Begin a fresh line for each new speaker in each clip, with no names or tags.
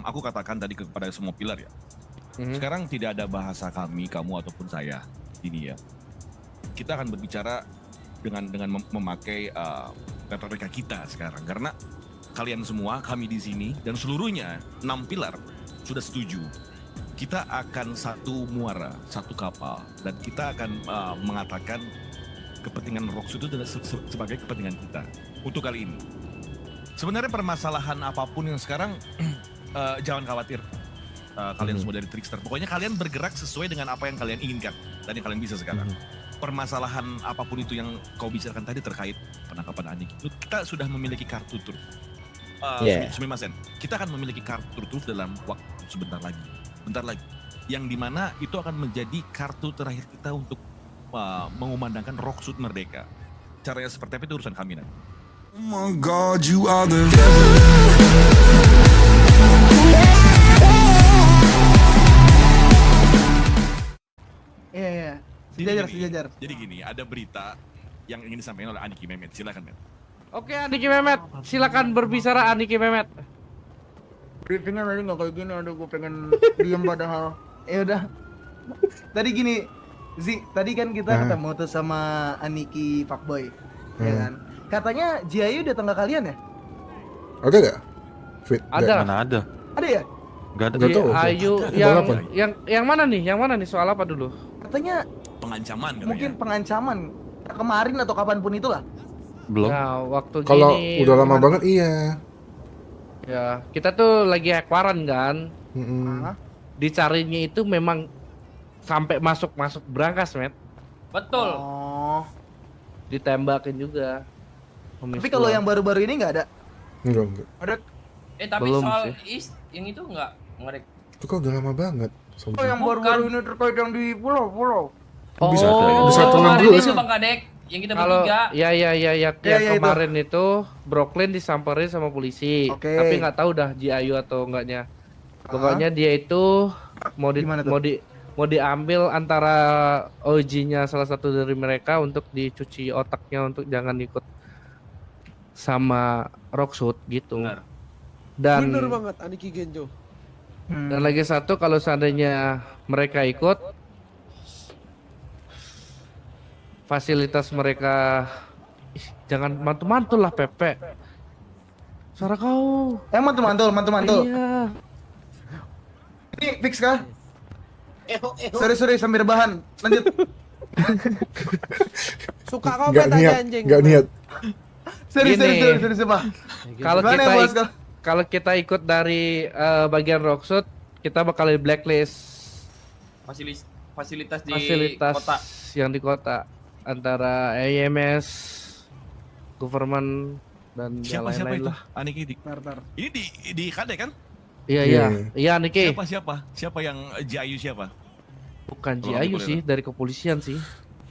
aku katakan tadi kepada semua pilar ya. Sekarang tidak ada bahasa kami, kamu ataupun saya ini ya. Kita akan berbicara dengan memakai retorika kita sekarang karena kalian semua, kami di sini dan seluruhnya 6 pilar sudah setuju. Kita akan satu muara, satu kapal dan kita akan mengatakan kepentingan Rocksuit itu sebagai kepentingan kita untuk kali ini. Sebenarnya permasalahan apapun yang sekarang jangan khawatir. Kalian semua dari Trickster. Pokoknya kalian bergerak sesuai dengan apa yang kalian inginkan dan yang kalian bisa sekarang. Permasalahan apapun itu yang kau bicarakan tadi terkait penangkapan Aniki itu kita sudah memiliki kartu truth. Sumimasen, kita akan memiliki kartu truth dalam waktu bentar lagi. Yang dimana itu akan menjadi kartu terakhir kita untuk mengumandangkan Rocksuit merdeka. Caranya seperti apa itu urusan kami nanti.
Oh my God, you are the
Iya. Sejajar.
Jadi gini, ada berita yang ingin disampaikan oleh Aniki Mehmet. Silakan, Mehmet.
Oke, Aniki Mehmet, silakan berbicara Aniki Mehmet.
Briefingnya tadi nggak kayak gini, aduh gue pengen diem padahal. Ya udah. Tadi gini, tadi kan kita ketemu tuh sama Aniki Fuckboy, ya kan? Katanya Jiayu datang ke kalian ya?
Ada gak? Fit,
Ada.
Mana ada?
Ada ya?
Gak ada.
Nggak tahu.
Ayu yang mana nih? Yang mana nih? Soal apa dulu?
Katanya
Pengancaman katanya.
mungkin pengancaman kemarin atau kapanpun itulah.
Belum.
Nah, waktu
Kalau
gini.
udah lama
gimana?
banget iya.
Ya, kita tuh lagi ekwaran kan.
Hah?
Dicarinya itu memang sampai masuk Brankas, Met.
Betul.
Oh.
Ditembakin juga.
Tapi kalau yang baru-baru ini nggak ada.
Enggak.
Ada.
Tapi
Belum
soal
sih.
yang itu enggak ngerek.
Itu kok udah lama banget.
Oh, yang baru-baru ini terkait yang di pulau.
Bisa
Oh,
bisa telan
kemarin
dulu
itu
sih.
Bang Kadek yang kita
kalau
bertiga.
ya yang
itu.
kemarin itu Brooklyn disamperin sama polisi.
Oke.
Tapi nggak tahu dah Jiayu atau enggaknya. Pokoknya dia itu
Gimana tuh?
mau diambil antara OG-nya salah satu dari mereka untuk dicuci otaknya untuk jangan ikut sama Rocksuit gitu.
Benar.
Dan
Bener banget Aniki Genjo.
dan lagi satu kalau seandainya mereka ikut fasilitas mereka jangan mantul-mantul lah Pepe. Suara kau.
Mantul.
Iya.
Ini fix kah? Sorry sambil rebahan. Lanjut.
Suka kau
Enggak
bet
niat.
aja anjing.
Enggak niat.
Sorry,
Gini.
Pak.
Kalau
Gimana
kita
ya, Bos?
kalau kita ikut dari bagian Rocksuit, kita bakal di blacklist
Fasilitas di
fasilitas
kota.
yang di kota antara AMS, government dan yang
Siapa
lain-lain
itu?
lah.
Aniki
Tar.
ini di Kade kan?
Iya Niki.
Siapa yang Jiayu siapa?
Bukan
Kalau
Jiayu
boleh
sih, dari kepolisian sih.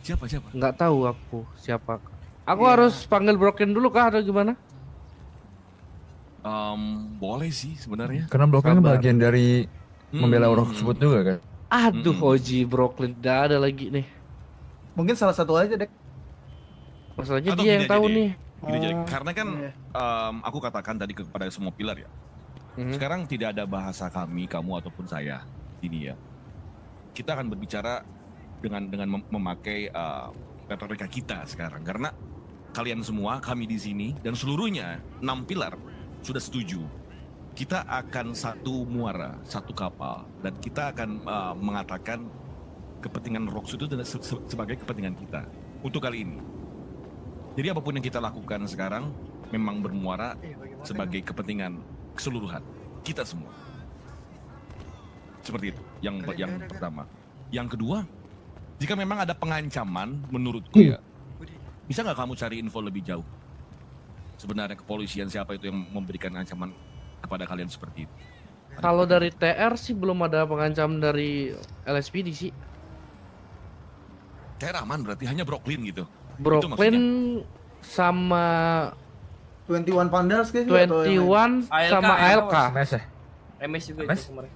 Siapa?
Nggak tahu aku siapa. Aku harus panggil Broken dulu kah atau gimana?
Boleh sih sebenarnya.
Karena bloknya
Sabar.
bagian dari membela Rocksuit juga kan.
Aduh, OG Brooklyn udah ada lagi nih.
Mungkin salah satu aja, Dek.
Masalahnya
Atau
dia
gini
yang
aja
tahu
deh.
nih.
Gini aja,
Oh,
karena kan
iya.
aku katakan tadi kepada semua pilar ya. Sekarang tidak ada bahasa kami, kamu ataupun saya ini ya. Kita akan berbicara dengan memakai retorika kita sekarang karena kalian semua, kami di sini dan seluruhnya 6 pilar sudah setuju. Kita akan satu muara, satu kapal dan kita akan mengatakan kepentingan Rocksuit itu sebagai kepentingan kita untuk kali ini. Jadi apapun yang kita lakukan sekarang memang bermuara sebagai kepentingan keseluruhan kita semua. Seperti itu yang pertama. Yang kedua, jika memang ada pengancaman menurutku ya, bisa nggak kamu cari info lebih jauh? Sebenarnya kepolisian siapa itu yang memberikan ancaman kepada kalian seperti itu?
Kalau dari TR sih belum ada pengancam dari LSPD sih.
Kayak aman berarti hanya Brooklyn gitu.
Brooklyn sama
21 Pandals kayaknya.
21 sama ALK.
MS ya?
MS juga
MS?
itu kemarin.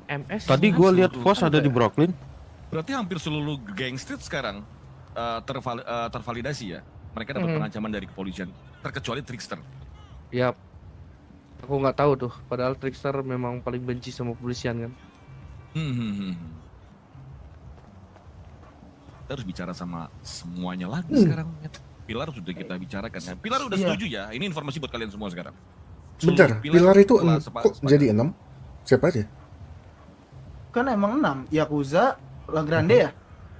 MS.
Tadi gua lihat Vos ada di Brooklyn.
Berarti hampir seluruh geng street sekarang tervalidasi ya. Mereka dapat pengancaman dari kepolisian, terkecuali Trickster.
Yap. Aku nggak tahu tuh, padahal Trickster memang paling benci sama kepolisian kan.
Kita harus bicara sama semuanya lagi sekarang. Pilar sudah kita bicarakan kan. Pilar udah
Iya.
setuju ya. Ini informasi buat kalian semua sekarang.
Bentar,
Seluruh
pilar itu
telah
kok
sepakat.
jadi 6? Siapa aja?
Kan emang 6, Yakuza, La Grande ya,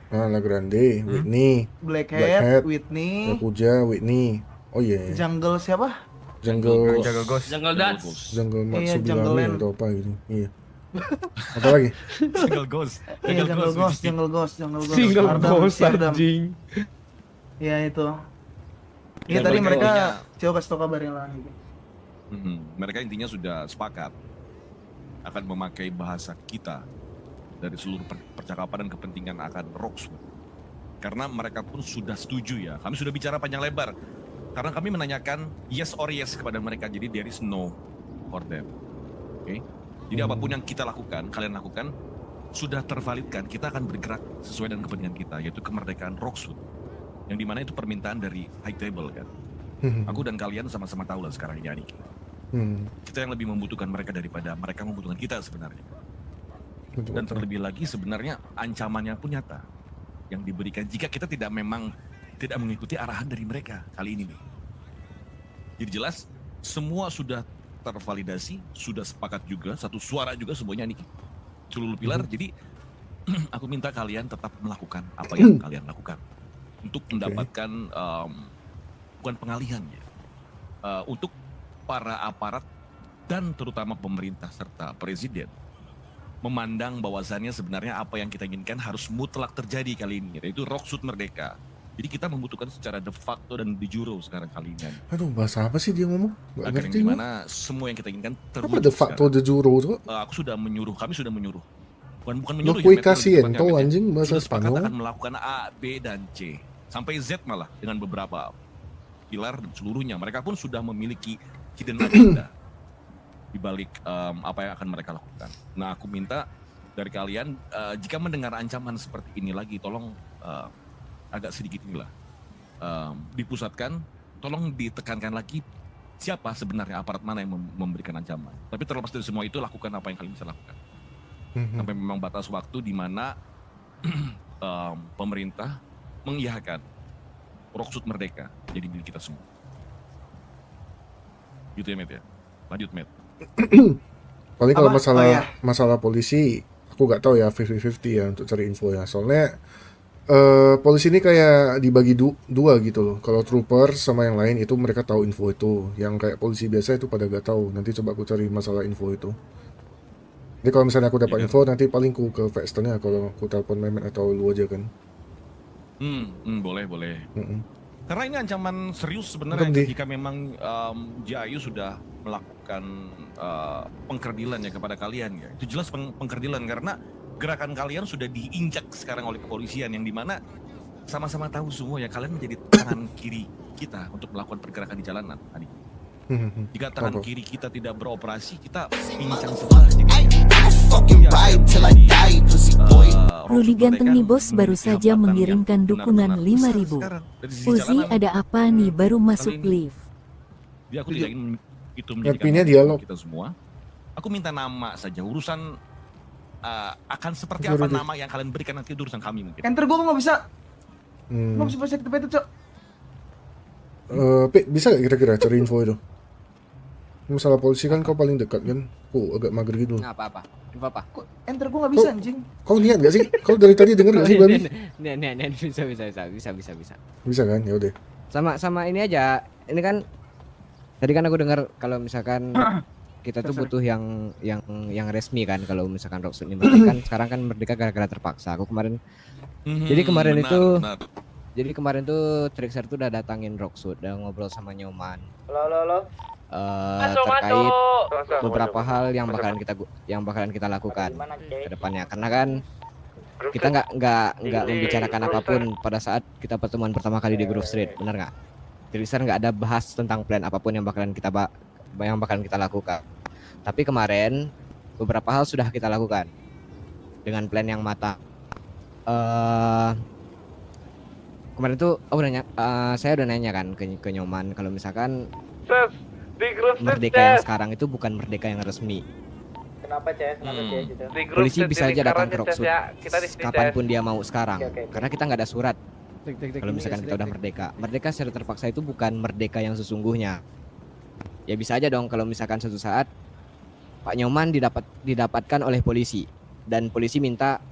Ah, La Grande, Whitney,
Black
Black
Hat,
Hat,
Whitney,
Yakuza, Whitney. Oh iya,
Jungle siapa?
Jungle
Jaga Ghost.
Jungle Dance.
Jungle
Iya, Jungle
Matsubirame
Land.
atau apa gitu. Iya. Apa lagi?
Single Ghost.
Iya, Jungle Ghost, Jungle Ghost, Jungle Ghost.
Single
Stardom,
ghost
Stardom.
anjing.
Iya itu. Iya
Dan
tadi
mereka
mereka
intinya-
coba kasih tau kabarnya lah gitu.
Mereka intinya sudah sepakat akan memakai bahasa kita dari seluruh percakapan dan kepentingan akan Roxwood. Karena mereka pun sudah setuju ya. Kami sudah bicara panjang lebar. Karena kami menanyakan yes or yes kepada mereka. Jadi there is no for them. Oke? Jadi apapun yang kita lakukan, kalian lakukan, sudah tervalidkan. Kita akan bergerak sesuai dengan kepentingan kita, yaitu kemerdekaan Roxwood. Yang dimana itu permintaan dari High Table kan. Aku dan kalian sama-sama tahu lah sekarang ini Aniki. Kita yang lebih membutuhkan mereka daripada mereka membutuhkan kita sebenarnya. Dan terlebih lagi sebenarnya ancamannya pun nyata yang diberikan jika kita tidak mengikuti arahan dari mereka kali ini nih. Jadi jelas semua sudah tervalidasi, sudah sepakat juga, satu suara juga semuanya nih seluruh pilar. Jadi aku minta kalian tetap melakukan apa yang kalian lakukan untuk mendapatkan bukan pengalihan ya, untuk para aparat dan terutama pemerintah serta presiden memandang bahwasannya sebenarnya apa yang kita inginkan harus mutlak terjadi kali ini, yaitu Roxwood merdeka. Jadi kita membutuhkan secara de facto dan de jure sekarang kali ini.
Aduh, bahasa apa sih dia ngomong? Gak
Agar yang
ngerti gue.
dimana semua yang kita inginkan
Apa
terwujud
de facto
sekarang.
de juro tuh?
Kami sudah menyuruh. Bukan
Lo
menyuruh
kui
Met, lebih
kasihan
tepatnya,
tau
Met, ya.
anjing bahasa
Sudah sepakat
Spanyol.
akan melakukan A, B, dan C. Sampai Z malah dengan beberapa pilar dan seluruhnya. Mereka pun sudah memiliki hidden agenda di balik apa yang akan mereka lakukan. Nah, aku minta dari kalian, jika mendengar ancaman seperti ini lagi, tolong agak sedikit inilah dipusatkan, tolong ditekankan lagi siapa sebenarnya aparat mana yang memberikan ancaman. Tapi terlepas dari semua itu, lakukan apa yang kalian bisa lakukan. Sampai memang batas waktu di mana pemerintah mengiyakan Roxwood merdeka jadi milik kita semua. Gitu ya, Met ya. Lanjut, Met.
Paling kalau
Apa?
masalah
Oh, iya.
masalah polisi, aku gak tahu ya 50-50 ya untuk cari info ya. Soalnya polisi ini kayak dibagi dua gitu loh. Kalau trooper sama yang lain itu mereka tahu info itu. Yang kayak polisi biasa itu pada gak tahu. Nanti coba aku cari masalah info itu. Jadi kalau misalnya aku dapat
Iya.
info, nanti paling ku ke Vextonnya kalau aku telepon Mehmet atau lu aja kan.
Boleh.
Mm-mm.
Karena ini ancaman serius sebenarnya
Betul, Di.
jika memang JAYU sudah melakukan pengkerdilan ya kepada kalian ya. Itu jelas pengkerdilan karena gerakan kalian sudah diinjak sekarang oleh kepolisian yang dimana sama-sama tahu semua ya kalian menjadi tangan kiri kita untuk melakukan pergerakan di jalanan. Adik. Jika tangan
Apa?
kiri kita tidak beroperasi, kita pincang sebelah jadinya.
Rudi ganteng nih bos baru saja mengirimkan dukungan 5.000. Uzi ada apa nih baru masuk live.
Jadi aku tidak ingin itu
Happy-nya
menjadikan
dialog.
kita semua. Aku minta nama saja. Urusan akan seperti
Oke,
apa
Rudy.
nama yang kalian berikan nanti itu urusan kami mungkin.
Enter gua nggak bisa,
Hmm.
nggak bisa baca itu cok.
Pik, bisa gak kira-kira cari info itu? Masalah polisi kan kau paling dekat kan? Aku agak mager gitu.
Nah, apa? Info apa?
Kok enter gua nggak bisa anjing?
Kau niat gak sih? Kau dari tadi denger gak sih Babi?
Nih, bisa.
Bisa kan? Ya udah.
Sama ini aja. Ini kan tadi kan aku dengar kalau misalkan kita tuh butuh yang resmi kan kalau misalkan Roxwood ini merdeka kan sekarang kan merdeka gara-gara terpaksa. Aku kemarin Jadi kemarin
Benar.
Jadi kemarin tuh Trickster tuh udah datangin Roxwood, udah ngobrol sama Nyoman.
Halo.
Terkait beberapa hal yang bakalan kita lakukan ke depannya. Karena kan kita nggak membicarakan apapun pada saat kita pertemuan pertama kali di Grove Street, benar nggak? Trickster nggak ada bahas tentang plan apapun yang bakalan kita lakukan. Tapi kemarin beberapa hal sudah kita lakukan dengan plan yang matang. Kemarin tuh saya udah nanya kan ke Nyoman kalau misalkan merdeka yang sekarang itu bukan merdeka yang resmi.
Kenapa CS?
Polisi bisa aja datang ke Rocksuit kapanpun dia mau sekarang, karena kita nggak ada surat. Kalau misalkan kita udah merdeka, merdeka secara terpaksa itu bukan merdeka yang sesungguhnya. Ya bisa aja dong kalau misalkan suatu saat Pak Nyoman didapatkan oleh polisi dan polisi minta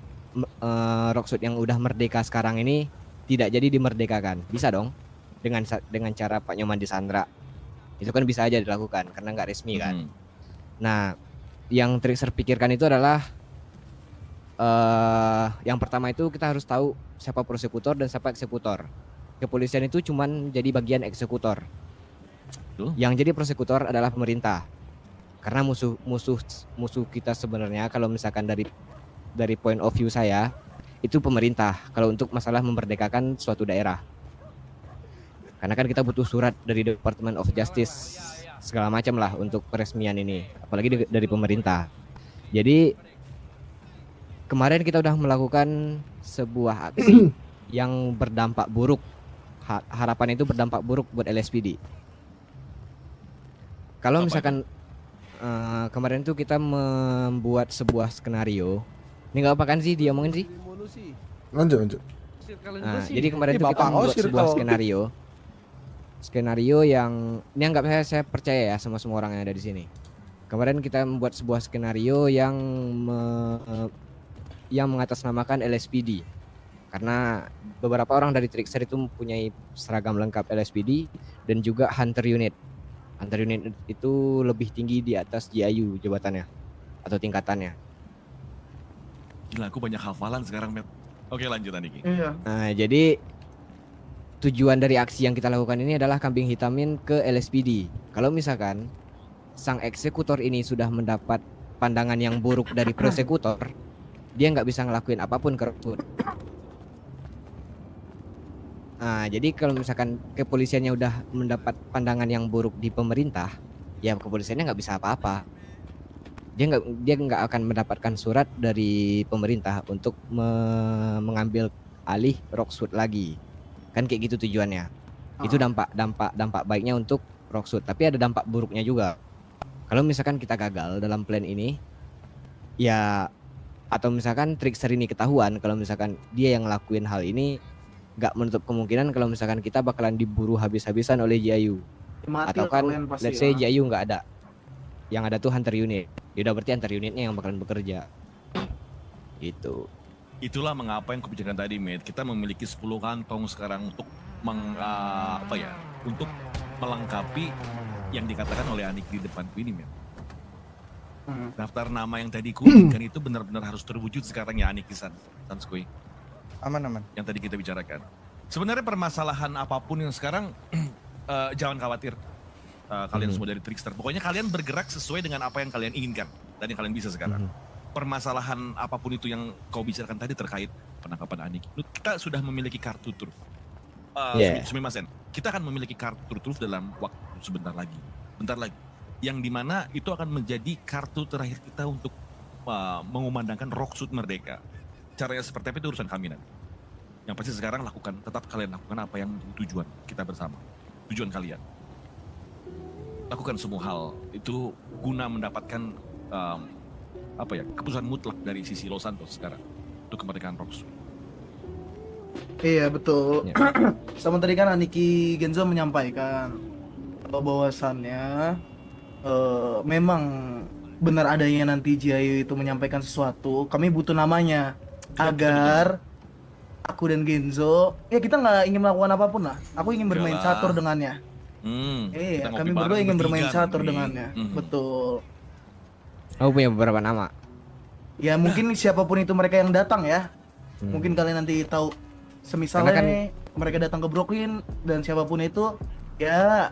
Rocksuit yang udah merdeka sekarang ini tidak jadi dimerdekakan, bisa dong dengan cara Pak Nyoman disandra. Itu kan bisa aja dilakukan karena nggak resmi kan. Nah, yang Trickster pikirkan itu adalah yang pertama itu kita harus tahu siapa prosekutor dan siapa eksekutor. Kepolisian itu cuman jadi bagian eksekutor. Yang jadi prosekutor adalah pemerintah. Karena musuh kita sebenarnya kalau misalkan dari point of view saya itu pemerintah kalau untuk masalah memerdekakan suatu daerah. Karena kan kita butuh surat dari Department of Justice segala macam lah untuk peresmian ini, apalagi dari pemerintah. Jadi kemarin kita udah melakukan sebuah aksi yang berdampak buruk. Harapan itu berdampak buruk buat LSPD. Kalau misalkan kemarin tuh kita membuat sebuah skenario. Ini nggak apa kan sih dia omongin sih?
Lanjut.
Nah, jadi kemarin tuh kita membuat sebuah skenario yang ini anggap saya percaya ya sama semua orang yang ada di sini. Kemarin kita membuat sebuah skenario yang mengatasnamakan LSPD. Karena beberapa orang dari Trickster itu mempunyai seragam lengkap LSPD dan juga Hunter Unit. Hunter Unit itu lebih tinggi di atas GIU jabatannya atau tingkatannya.
Gila, aku banyak hafalan sekarang, Met. Oke, lanjut Aniki.
Iya.
Nah, jadi tujuan dari aksi yang kita lakukan ini adalah kambing hitamin ke LSPD. Kalau misalkan sang eksekutor ini sudah mendapat pandangan yang buruk dari prosekutor, dia nggak bisa ngelakuin apapun ke Rocksuit. Nah, jadi kalau misalkan kepolisiannya udah mendapat pandangan yang buruk di pemerintah, ya kepolisiannya nggak bisa apa-apa. Dia nggak akan mendapatkan surat dari pemerintah untuk mengambil alih Rocksuit lagi. Kan kayak gitu tujuannya. Itu dampak baiknya untuk Rocksuit, tapi ada dampak buruknya juga. Kalau misalkan kita gagal dalam plan ini, ya atau misalkan Trickster ini ketahuan kalau misalkan dia yang ngelakuin hal ini, nggak menutup kemungkinan kalau misalkan kita bakalan diburu habis-habisan oleh GIU. Atau kan let's say GIU nggak ada, yang ada tuh Hunter Unit. Ya udah berarti Hunter Unitnya yang bakalan bekerja. Gitu.
Itulah mengapa yang kebijakan tadi, Met. Kita memiliki 10 kantong sekarang untuk untuk melengkapi yang dikatakan oleh Anik di depanku ini, Met. Daftar nama yang tadi kuinginkan itu benar-benar harus terwujud sekarang ya, Anik Sanskui.
Aman.
Yang tadi kita bicarakan. Sebenarnya permasalahan apapun yang sekarang jangan khawatir kalian semua dari Trickster. Pokoknya kalian bergerak sesuai dengan apa yang kalian inginkan dan yang kalian bisa sekarang. Permasalahan apapun itu yang kau bicarakan tadi terkait penangkapan Anik, kita sudah memiliki kartu truf. Sumimasen, kita akan memiliki kartu truf dalam waktu bentar lagi. Yang dimana itu akan menjadi kartu terakhir kita untuk mengumandangkan Rocksuit merdeka. Caranya seperti apa itu urusan kami nanti. Yang pasti sekarang tetap kalian lakukan apa yang tujuan kita bersama. Tujuan kalian. Lakukan semua hal itu guna mendapatkan keputusan mutlak dari sisi Los Santos sekarang untuk kemerdekaan Rocksuit.
Iya betul. Sama tadi kan Aniki Genzo menyampaikan bahwasannya memang benar adanya nanti GIU itu menyampaikan sesuatu, kami butuh namanya agar aku dan Genzo, ya kita nggak ingin melakukan apapun lah. Aku ingin bermain catur dengannya. Kami berdua ingin bermain catur dengannya. Betul.
Aku punya beberapa nama. Ya
mungkin siapapun itu mereka yang datang ya. Mungkin kalian nanti tahu. Semisalnya mereka datang ke Brooklyn dan siapapun itu, ya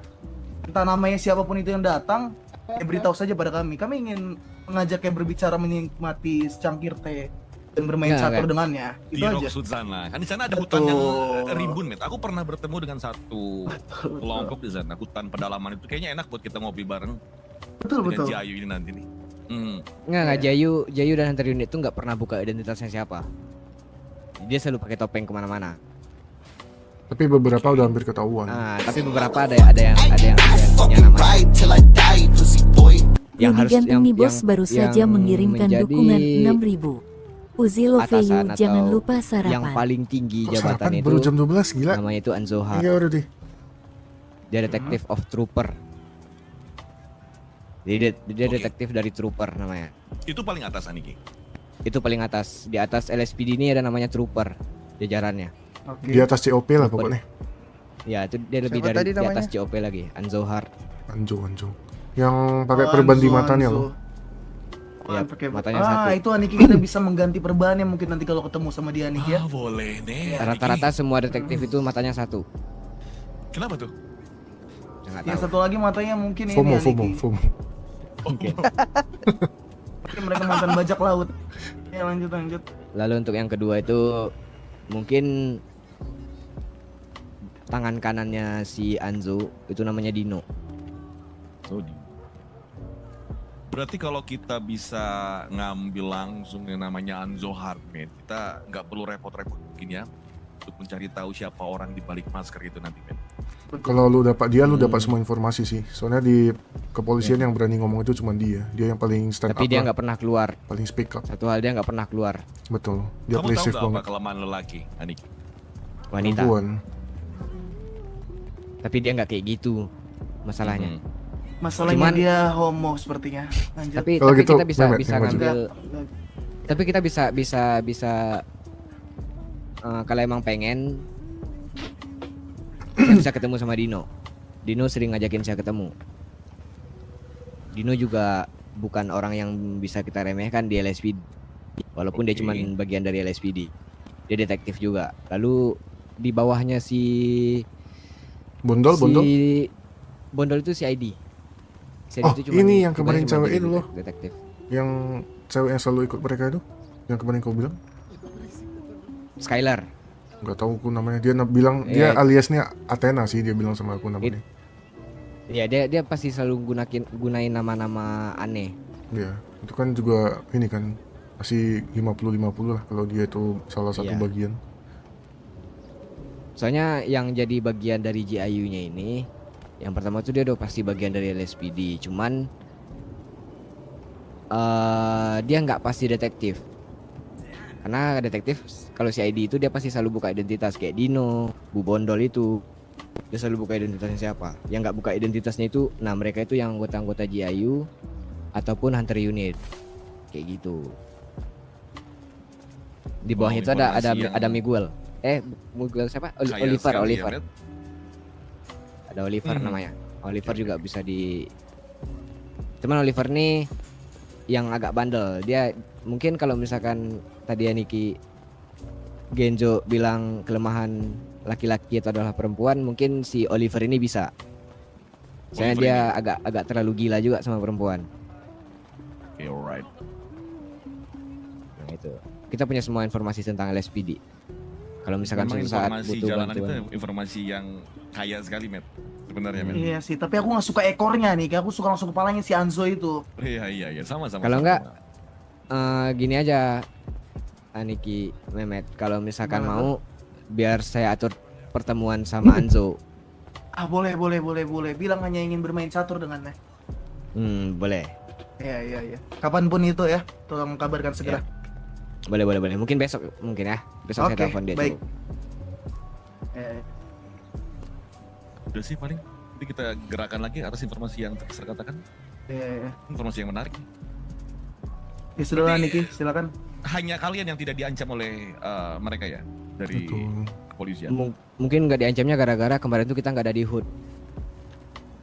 entah namanya siapapun itu yang datang, ya beritahu saja pada kami. Kami ingin mengajaknya berbicara, menikmati secangkir teh dan bermain catur dengannya. Itu
di
aja.
Rocksuit sana. Kan di sana ada hutan yang rimbun, Met. Aku pernah bertemu dengan satu kelompok di sana. Hutan pedalaman itu kayaknya enak buat kita ngopi bareng.
Betul.
Dengan GIU ini nanti nih.
Nggak, GIU dan Hunter Unit itu nggak pernah buka identitasnya siapa. Dia selalu pakai topeng kemana-mana.
Tapi beberapa udah hampir ketahuan.
Tapi beberapa ada yang yang
Rudi
harus
Ganteng
yang,
nih bos
yang-
baru saja
yang
mengirimkan
menjadi
dukungan 6.000. Uzi Loveyu
atasan
jangan
atau
lupa
yang
sarapan.
paling tinggi
Kok
jabatan
sarapan
itu
baru jam 12 gila.
namanya itu Anzohar.
Iya udah deh.
Dia detektif of trooper. Dia
Oke.
detektif dari trooper namanya.
Itu paling atas Aniki.
Itu paling atas. Di atas LSPD ini ada namanya trooper jajarannya.
Oke.
Di atas COP lah pokoknya.
Ya, itu dia lebih
Siapa
dari
tadi
di atas
namanya?
COP lagi. Anzohar.
Anjo. Yang pakai perban di matanya loh.
Ya,
pakai
matanya
ah,
satu.
itu Aniki kita bisa mengganti perbannya mungkin nanti kalau ketemu sama dia Aniki ya.
Boleh nih.
Rata-rata semua detektif itu matanya satu.
Kenapa tuh?
Saya nggak
Yang
tahu.
satu lagi matanya mungkin
FOMO,
ini Aniki.
FOMO.
Mungkin mereka mantan bajak laut. Ya lanjut.
Lalu untuk yang kedua itu mungkin tangan kanannya si Anzo itu namanya Dino.
Berarti kalau kita bisa ngambil langsung yang namanya Anzohar, men, kita nggak perlu repot-repot mungkin ya untuk mencari tahu siapa orang di balik masker itu nanti, men.
Kalau lu dapat dia, lu dapat semua informasi sih. Soalnya di kepolisian yang berani ngomong itu cuma dia. Dia yang paling stand
Tapi
up
dia
lah,
nggak pernah keluar.
paling speak up.
Satu hal dia nggak pernah keluar.
Betul. Dia
Kamu
play
tahu
safe
nggak apa
banget.
kelemahan lelaki, Aniki?
Wanita.
Perempuan.
Tapi dia nggak kayak gitu masalahnya.
Masalahnya
Cuman-
dia homo sepertinya. Lanjut.
Tapi
Kalau gitu,
kita bisa
Mehmet,
bisa
yang maju.
ngambil. Tapi kita bisa kalau emang pengen saya bisa ketemu sama Dino. Dino sering ngajakin saya ketemu. Dino juga bukan orang yang bisa kita remehkan di LSPD. Walaupun dia
Oke.
cuma bagian dari LSPD. Dia detektif juga. Lalu di bawahnya si
Bondol.
Bondol itu si ID. Si ID
Oh,
itu cuman-
ini yang kemarin
tugasnya cuma
cewek
jadi
itu loh.
Detektif.
Yang cewek yang selalu ikut mereka itu. Yang kemarin kau bilang.
Skylar.
Gak tahu aku namanya. Dia bilang,
Iya.
dia aliasnya Athena sih. Dia bilang sama aku namanya.
Ya dia pasti selalu gunain nama-nama aneh.
Iya. Itu kan juga ini kan. Masih 50-50 lah kalau dia itu salah satu
Iya.
bagian.
Soalnya yang jadi bagian dari GIU-nya ini, yang pertama tuh dia udah pasti bagian dari LSPD. Cuman dia nggak pasti detektif. Karena detektif kalau si ID itu dia pasti selalu buka identitas kayak Dino, Bu Bondol itu. Dia selalu buka identitasnya siapa. Yang nggak buka identitasnya itu, nah mereka itu yang anggota-anggota GIU ataupun Hunter Unit. Kayak gitu. Di bawahnya itu
informasi yang-
ada Miguel. Miguel siapa?
Kaya
Oliver.
sekali ya, Met.
Ada Oliver
Mhm.
namanya. Oliver juga bisa di. Cuman Oliver nih yang agak bandel. Dia mungkin kalau misalkan tadi Aniki Genjo bilang kelemahan laki-laki itu adalah perempuan, mungkin si Oliver ini bisa. Soalnya
Oliver
dia agak terlalu gila juga sama perempuan.
Oke, alright.
Nah, itu. Kita punya semua informasi tentang LSPD. Kalau misalkan
Memang
suatu saat
informasi
butuh
jalanan
bantuan.
itu informasi yang kaya sekali, Met. Sebenarnya, Met.
Iya sih, tapi aku nggak suka ekornya nih. Aku suka langsung kepalanya si Anzo itu.
Iya, sama-sama.
Kalau
sama.
enggak, gini aja Aniki Mehmet, kalau misalkan
Gimana
mau biar saya atur pertemuan sama Anzo.
Ah boleh. Bilang hanya ingin bermain catur dengannya.
Boleh.
Iya. Kapanpun itu ya, tolong kabarkan segera.
Boleh. Mungkin besok mungkin ya. Besok saya
Oke,
telepon dia
baik.
dulu.
Udah sih paling. Nanti kita gerakan lagi atas informasi yang saya katakan.
Iya.
Informasi yang menarik.
Ya sudah lah Niki, silakan.
Hanya kalian yang tidak diancam oleh mereka ya dari
Betul.
kepolisian.
Mungkin nggak diancamnya gara-gara kemarin tuh kita nggak ada di HUD.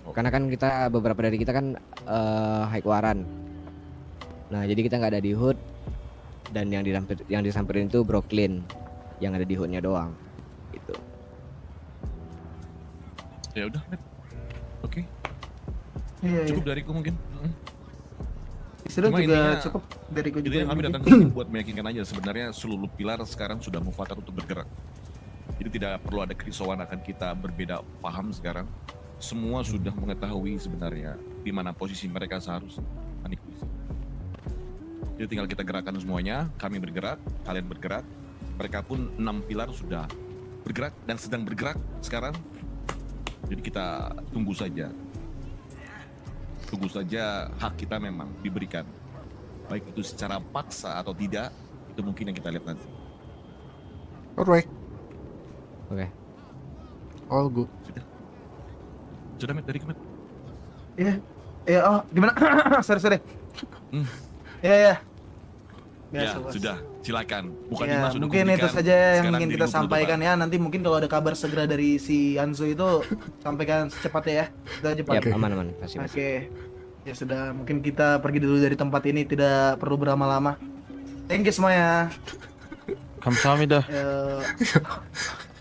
Oh.
Karena kan kita beberapa dari kita kan high waran. Nah jadi kita nggak ada di HUD dan yang disamperin itu Brooklyn yang ada di HUD-nya doang. Gitu.
Ya udah, Met. Oke,
Iya.
cukup dariku mungkin.
Sudah
Cuma
juga
intinya-
cukup dariku juga.
Intinya kami
Niki.
datang ke sini buat meyakinkan aja sebenarnya seluruh pilar sekarang sudah mufakat untuk bergerak. Jadi tidak perlu ada kerisauan akan kita berbeda paham sekarang. Semua sudah mengetahui sebenarnya di mana posisi mereka seharusnya. Jadi tinggal kita gerakan semuanya, kami bergerak, kalian bergerak. Mereka pun 6 pilar sudah bergerak dan sedang bergerak sekarang. Jadi kita tunggu saja Tunggu saja hak kita memang diberikan. Baik itu secara paksa atau tidak, itu mungkin yang kita lihat nanti.
Alright,
Oke.
all good.
Sudah, Met, dari Met.
Iya. Iya, oh, gimana? sorry.
Hmm.
Iya, iya.
Ya,
Biasa, Bos.
sudah, silakan. Bukan
Ya,
Dimas sudah
mungkin itu
kubudikan,
saja yang
sekarang
ingin
diri
kita
lu penutupan.
sampaikan ya. Nanti mungkin kalau ada kabar segera dari si Anzo itu sampaikan secepatnya ya. Kita cepat.
Ya, aman pasti.
Oke. Ya sudah, mungkin kita pergi dulu dari tempat ini, tidak perlu berlama-lama. Thank you semuanya.
Kamsahamnida.
Eh,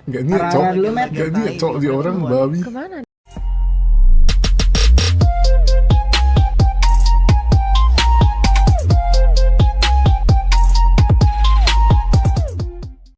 Gak niat, Cok.
Arah-arah dulu, Met.
Gak niat, Cok. Di orang babi.
Kemana